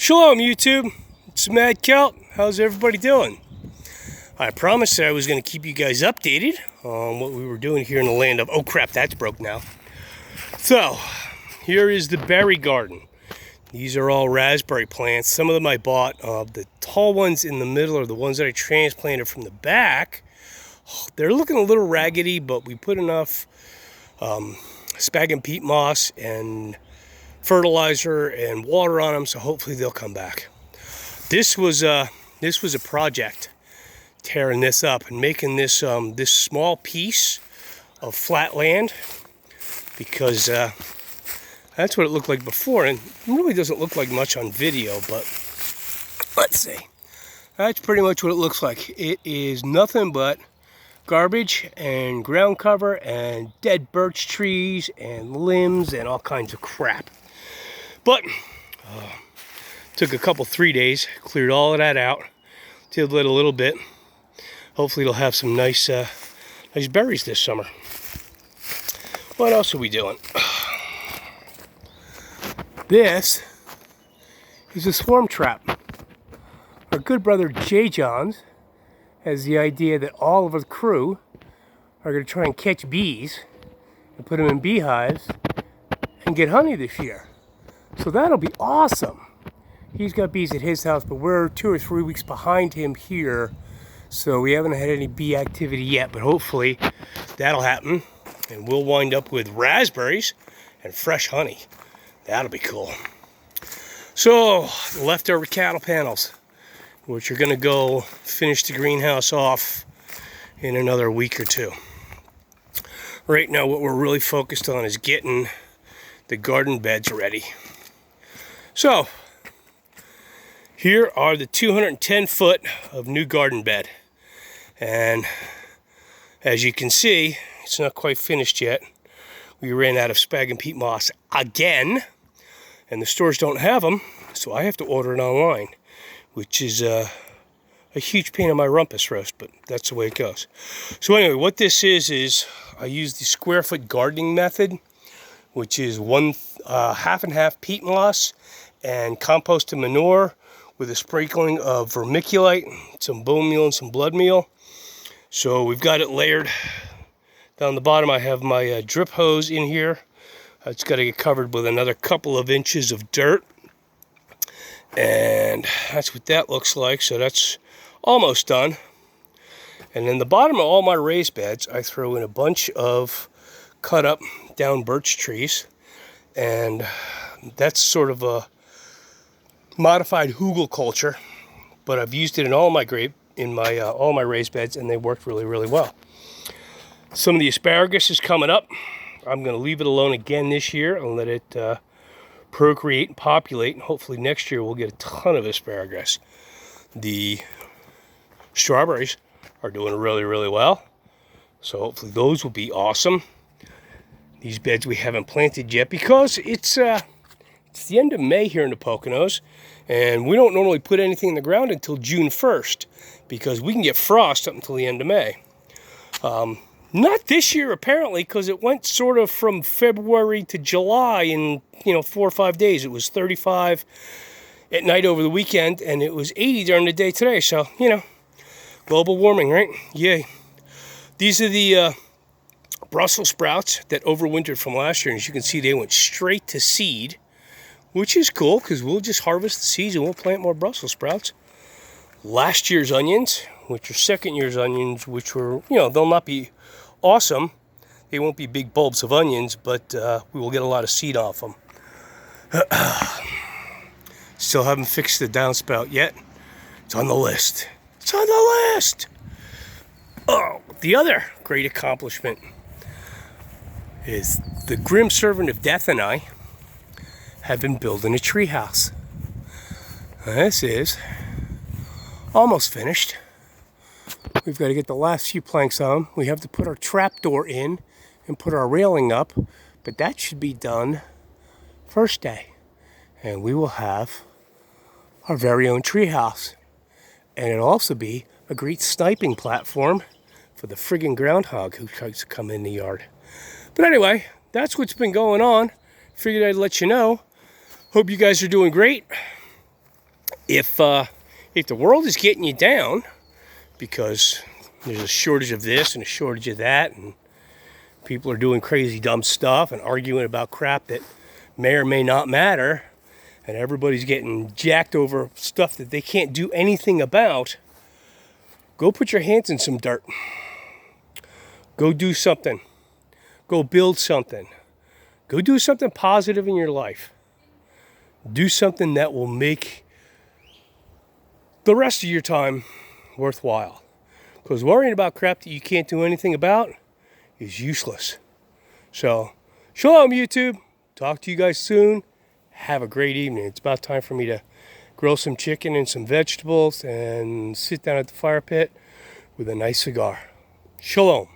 Shalom YouTube, it's Mad Celt. How's everybody doing? I promised that I was going to keep you guys updated on what we were doing here in the land of... Oh crap, that's broke now. So, here is the berry garden. These are all raspberry plants. Some of them I bought. The tall ones in the middle are the ones that I transplanted from the back. They're looking a little raggedy, but we put enough spag and peat moss and fertilizer and water on them, so hopefully they'll come back. This was a project, tearing this up and making this this small piece of flat land, because that's what it looked like before, and it really doesn't look like much on video, but let's see. That's pretty much what it looks like. It is nothing but garbage and ground cover and dead birch trees and limbs and all kinds of crap. But took a couple 3 days, cleared all of that out, tilled it a little bit. Hopefully it'll have some nice nice berries this summer. What else are we doing? This is a swarm trap. Our good brother J. Johns has the idea that all of the crew are going to try and catch bees and put them in beehives and get honey this year. So that'll be awesome. He's got bees at his house, but we're 2 or 3 weeks behind him here, so we haven't had any bee activity yet, but hopefully that'll happen, and we'll wind up with raspberries and fresh honey. That'll be cool. So, the leftover cattle panels, which are going to go finish the greenhouse off in another week or two. Right now, what we're really focused on is getting the garden beds ready. So, here are the 210 foot of new garden bed. And as you can see, it's not quite finished yet. We ran out of spag and peat moss again, and the stores don't have them, so I have to order it online, which is a huge pain in my rumpus roast, but that's the way it goes. So anyway, what this is I use the square foot gardening method, which is half and half peat moss and compost and manure with a sprinkling of vermiculite, some bone meal and some blood meal. So we've got it layered. Down the bottom I have my drip hose in here. It's got to get covered with another couple of inches of dirt. And that's what that looks like. So that's almost done. And in the bottom of all my raised beds, I throw in a bunch of cut up down birch trees. And that's sort of a modified hugel culture, but I've used it in all my all my raised beds, and they worked really, really well. Some of the asparagus is coming up. I'm going to leave it alone again this year and let it procreate and populate, and hopefully next year we'll get a ton of asparagus. The strawberries are doing really, really well, so hopefully those will be awesome. These beds we haven't planted yet because it's the end of May here in the Poconos, and we don't normally put anything in the ground until June 1st because we can get frost up until the end of May. Not this year apparently, because it went sort of from February to July in 4 or 5 days. It was 35 at night over the weekend, and it was 80 during the day today. So global warming, right? Yay. These are the Brussels sprouts that overwintered from last year, and as you can see, they went straight to seed, which is cool because we'll just harvest the seeds and we'll plant more Brussels sprouts. Last year's onions, which are second year's onions, which were, they'll not be awesome. They won't be big bulbs of onions, but we will get a lot of seed off them. Still haven't fixed the downspout yet. It's on the list. It's on the list! Oh, the other great accomplishment is the grim servant of death and I have been building a treehouse. This is almost finished. We've got to get the last few planks on. We have to put our trap door in and put our railing up, but that should be done first day. And we will have our very own treehouse. And it'll also be a great sniping platform for the friggin' groundhog who tries to come in the yard. But anyway, that's what's been going on. Figured I'd let you know. Hope you guys are doing great. If the world is getting you down because there's a shortage of this and a shortage of that, and people are doing crazy dumb stuff and arguing about crap that may or may not matter, and everybody's getting jacked over stuff that they can't do anything about, go put your hands in some dirt. Go do something. Go build something. Go do something positive in your life. Do something that will make the rest of your time worthwhile. Because worrying about crap that you can't do anything about is useless. So, shalom YouTube. Talk to you guys soon. Have a great evening. It's about time for me to grill some chicken and some vegetables and sit down at the fire pit with a nice cigar. Shalom.